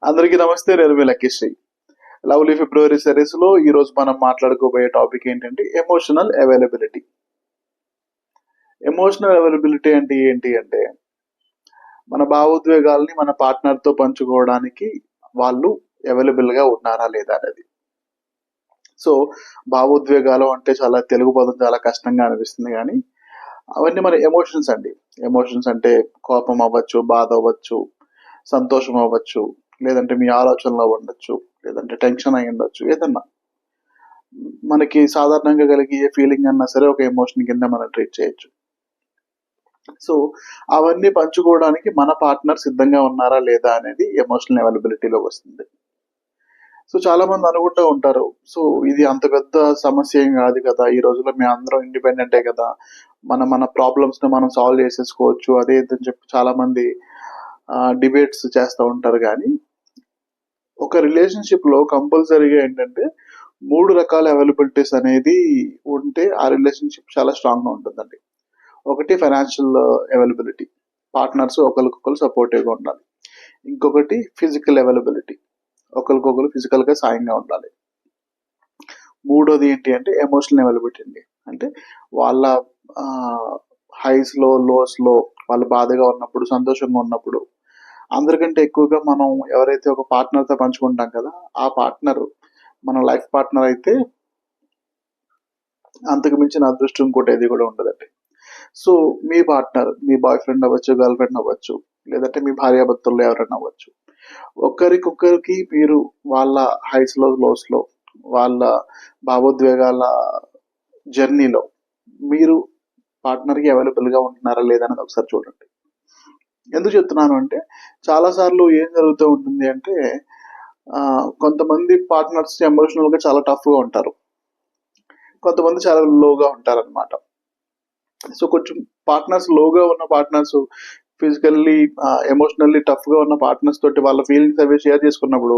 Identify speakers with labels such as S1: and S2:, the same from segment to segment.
S1: అందరికీ నమస్తే. నేను మీ లక్కీశ్రీ. లవ్లీ ఫిబ్రవరి సిరీస్ లో ఈ రోజు మనం మాట్లాడుకోబోయే టాపిక్ ఏంటంటే ఎమోషనల్ అవైలబిలిటీ. ఎమోషనల్ అవైలబిలిటీ అంటే ఏంటి అంటే మన భావోద్వేగాల్ని మన పార్ట్నర్ తో పంచుకోవడానికి వాళ్ళు అవైలబుల్ గా ఉన్నారా లేదా అనేది. సో భావోద్వేగాలు అంటే చాలా తెలుగు పదం చాలా కష్టంగా అనిపిస్తుంది, కానీ అవన్నీ మన ఎమోషన్స్ అండి. ఎమోషన్స్ అంటే కోపం అవ్వచ్చు, బాధ అవ్వచ్చు, సంతోషం అవ్వచ్చు, లేదంటే మీ ఆలోచనలో ఉండొచ్చు, లేదంటే టెన్షన్ అయి ఉండొచ్చు. ఏదన్నా మనకి సాధారణంగా కలిగే ఏ ఫీలింగ్ అన్నా సరే ఒక ఎమోషన్ కింద మనం ట్రీట్ చేయొచ్చు. సో అవన్నీ పంచుకోవడానికి మన పార్ట్నర్ సిద్ధంగా ఉన్నారా లేదా అనేది ఎమోషనల్ అవైలబిలిటీలో వస్తుంది. సో చాలా మంది అనుకుంటూ ఉంటారు, సో ఇది అంత పెద్ద సమస్య ఏం కాదు కదా, ఈ రోజుల్లో మేము అందరం ఇండిపెండెంటే కదా, మన మన ప్రాబ్లమ్స్ ని మనం సాల్వ్ చేసేసుకోవచ్చు అదే ఇదని చెప్పి చాలా మంది డిబేట్స్ చేస్తూ ఉంటారు. కానీ ఒక రిలేషన్షిప్ లో కంపల్సరీగా ఏంటంటే 3 రకాల అవైలబిలిటీస్ అనేది ఉంటే ఆ రిలేషన్షిప్ చాలా స్ట్రాంగ్ గా ఉంటుందండి. ఒకటి ఫైనాన్షియల్ అవైలబిలిటీ, పార్ట్నర్స్ ఒకరికొకరు సపోర్టివ్ గా ఉండాలి. ఇంకొకటి ఫిజికల్ అవైలబిలిటీ, ఒకరికొకరు ఫిజికల్ గా సాయంగా ఉండాలి. మూడోది ఏంటి అంటే ఎమోషనల్ అవైలబిలిటీ అండి. అంటే వాళ్ళ హైస్ లో లోస్ లో, వాళ్ళు బాధగా ఉన్నప్పుడు, సంతోషంగా ఉన్నప్పుడు అందరికంటే ఎక్కువగా మనం ఎవరైతే ఒక పార్ట్నర్ తో పంచుకుంటాం కదా, ఆ పార్ట్నర్ మన లైఫ్ పార్ట్నర్ అయితే అంతకు మించిన అదృష్టం ఇంకోటి ఏది కూడా ఉండదండి. సో మీ పార్ట్నర్, మీ బాయ్ ఫ్రెండ్ అవ్వచ్చు, గర్ల్ ఫ్రెండ్ అవ్వచ్చు, లేదంటే మీ భార్యాభర్తల్లో ఎవరైనా అవ్వచ్చు, ఒకరికొకరికి మీరు వాళ్ళ హైస్ లో లోస్ లో, వాళ్ళ భావోద్వేగాల జర్నీలో మీరు పార్ట్నర్ కి అవైలబుల్ గా ఉంటున్నారా లేదా అనేది ఒకసారి చూడండి. ఎందుకు చెప్తున్నాను అంటే చాలా సార్లు ఏం జరుగుతూ ఉంటుంది అంటే కొంతమంది పార్ట్నర్స్ ఎమోషనల్ గా చాలా టఫ్ గా ఉంటారు, కొంతమంది చాలా లోగా ఉంటారు అనమాట. సో కొంచెం పార్ట్నర్స్ లోగా ఉన్న పార్ట్నర్స్ ఫిజికల్లీ ఎమోషనల్లీ టఫ్ గా ఉన్న పార్ట్నర్స్ తోటి వాళ్ళ ఫీలింగ్స్ అవి షేర్ చేసుకున్నప్పుడు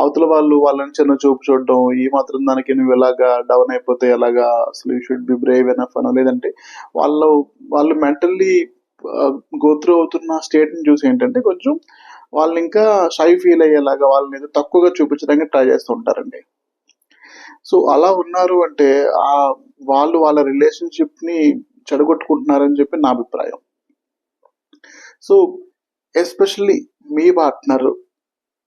S1: అవతల వాళ్ళు వాళ్ళని చిన్న చూపు చూడడం, ఈ మాత్రం దానికి నువ్వు ఎలాగా డౌన్ అయిపోతే ఎలాగా, అసలు you should be Brave enough అనో, లేదంటే వాళ్ళు వాళ్ళు మెంటల్లీ గోత్రూ అవుతున్న స్టేట్ ని చూసి ఏంటంటే కొంచెం వాళ్ళు ఇంకా షై ఫీల్ అయ్యేలాగా వాళ్ళని ఏదో తక్కువగా చూపించడానికి ట్రై చేస్తూ ఉంటారండి. సో అలా ఉన్నారు అంటే వాళ్ళు వాళ్ళ రిలేషన్షిప్ ని చెడగొట్టుకుంటున్నారని చెప్పి నా అభిప్రాయం. సో ఎస్పెషల్లీ మీ పార్ట్నర్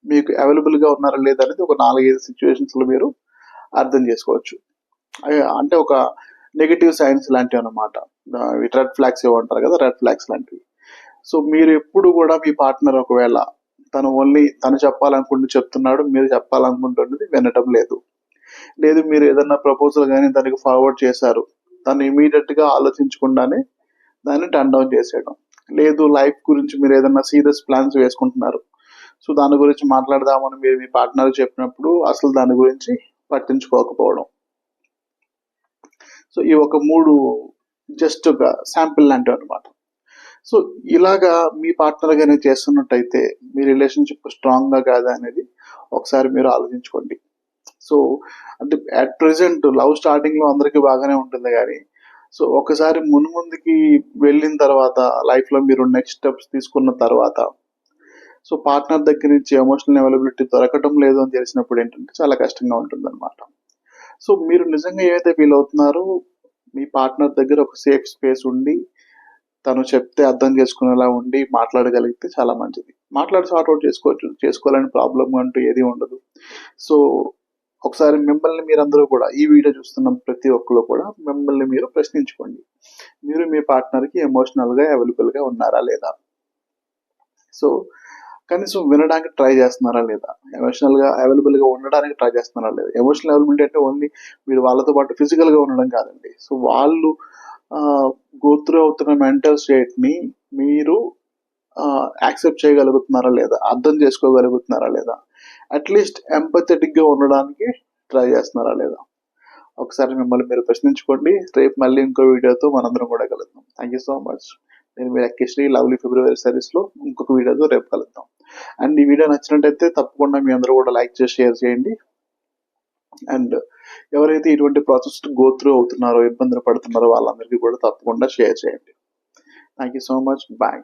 S1: మీకు అవైలబుల్ గా ఉన్నారా లేదా అనేది ఒక 4-5 సిచ్యువేషన్స్ లో మీరు అర్థం చేసుకోవచ్చు. అంటే ఒక నెగటివ్ సైన్స్ లాంటివి అనమాట, రెడ్ ఫ్లాగ్స్ ఏమంటారు కదా, రెడ్ ఫ్లాగ్స్ లాంటివి. సో మీరు ఎప్పుడు కూడా మీ పార్ట్నర్ ఒకవేళ తను చెప్పాలనుకుంటూ చెప్తున్నాడు, మీరు చెప్పాలనుకుంటున్నది వినటం లేదు, లేదు మీరు ఏదన్నా ప్రపోజల్ కానీ దానికి ఫార్వర్డ్ చేశారు, తను ఇమీడియట్ గా ఆలోచించకుండానే దాన్ని టర్న్ డౌన్ చేసేయడం, లేదు లైఫ్ గురించి మీరు ఏదన్నా సీరియస్ ప్లాన్స్ వేసుకుంటున్నారు, సో దాని గురించి మాట్లాడదామని మీరు మీ పార్ట్నర్ చెప్పినప్పుడు అసలు దాని గురించి పట్టించుకోకపోవడం. సో ఈ ఒక 3 జస్ట్ ఒక శాంపిల్ లాంటివి అనమాట. సో ఇలాగా మీ పార్ట్నర్ గానే చేస్తున్నట్టయితే మీ రిలేషన్షిప్ స్ట్రాంగ్ గా కాదా అనేది ఒకసారి మీరు ఆలోచించుకోండి. సో అంటే అట్ ప్రెసెంట్ లవ్ స్టార్టింగ్ లో అందరికీ బాగానే ఉంటుంది, కానీ సో ఒకసారి ముందుకి వెళ్ళిన తర్వాత లైఫ్ లో మీరు నెక్స్ట్ స్టెప్స్ తీసుకున్న తర్వాత సో పార్ట్నర్ దగ్గర నుంచి ఎమోషనల్ అవైలబిలిటీ దొరకటం లేదు అని తెలిసినప్పుడు ఏంటంటే చాలా కష్టంగా ఉంటుంది అనమాట. సో మీరు నిజంగా ఏదైతే ఫీల్ అవుతున్నారో మీ పార్ట్నర్ దగ్గర ఒక సేఫ్ స్పేస్ ఉండి తను చెప్తే అర్థం చేసుకునేలా ఉండి మాట్లాడగలిగితే చాలా మంచిది. మాట్లాడి సార్ట్అవుట్ చేసుకోవాలని ప్రాబ్లం అంటూ ఏది ఉండదు. సో ఒకసారి మిమ్మల్ని మీరందరూ కూడా, ఈ వీడియో చూస్తున్న ప్రతి ఒక్కరు కూడా మిమ్మల్ని మీరు ప్రశ్నించుకోండి, మీరు మీ పార్ట్నర్ కి ఎమోషనల్ గా అవైలబుల్ గా ఉన్నారా లేదా. సో కనీసం వినడానికి ట్రై చేస్తున్నారా లేదా, ఎమోషనల్ గా అవైలబుల్ గా ఉండడానికి ట్రై చేస్తున్నారా లేదా. ఎమోషనల్ అవైలబిలిటీ అంటే ఓన్లీ మీరు వాళ్ళతో పాటు ఫిజికల్ గా ఉండడం కాదండి. సో వాళ్ళు గోత్రూ అవుతున్న మెంటల్ స్టేట్ ని మీరు యాక్సెప్ట్ చేయగలుగుతున్నారా లేదా, అర్థం చేసుకోగలుగుతున్నారా లేదా, అట్లీస్ట్ ఎంపథెటిక్ గా ఉండడానికి ట్రై చేస్తున్నారా లేదా. ఒకసారి మిమ్మల్ని మీరు ప్రశ్నించుకోండి. రేపు మళ్ళీ ఇంకో వీడియోతో మనందరం కూడా కలుద్దాం. Thank you so much. నేను మీ లక్కీశ్రీ. లవ్లీ ఫిబ్రవరి సిరీస్ లో ఇంకొక వీడియోతో రేపు కలుద్దాం. అండ్ ఈ వీడియో నచ్చినట్టయితే తప్పకుండా మీ అందరూ కూడా లైక్ చేసి షేర్ చేయండి. అండ్ ఎవరైతే ఇటువంటి ప్రాసెస్ గోత్రూ అవుతున్నారో, ఇబ్బందులు పడుతున్నారో వాళ్ళందరికీ కూడా తప్పకుండా షేర్ చేయండి. Thank you so much. Bye.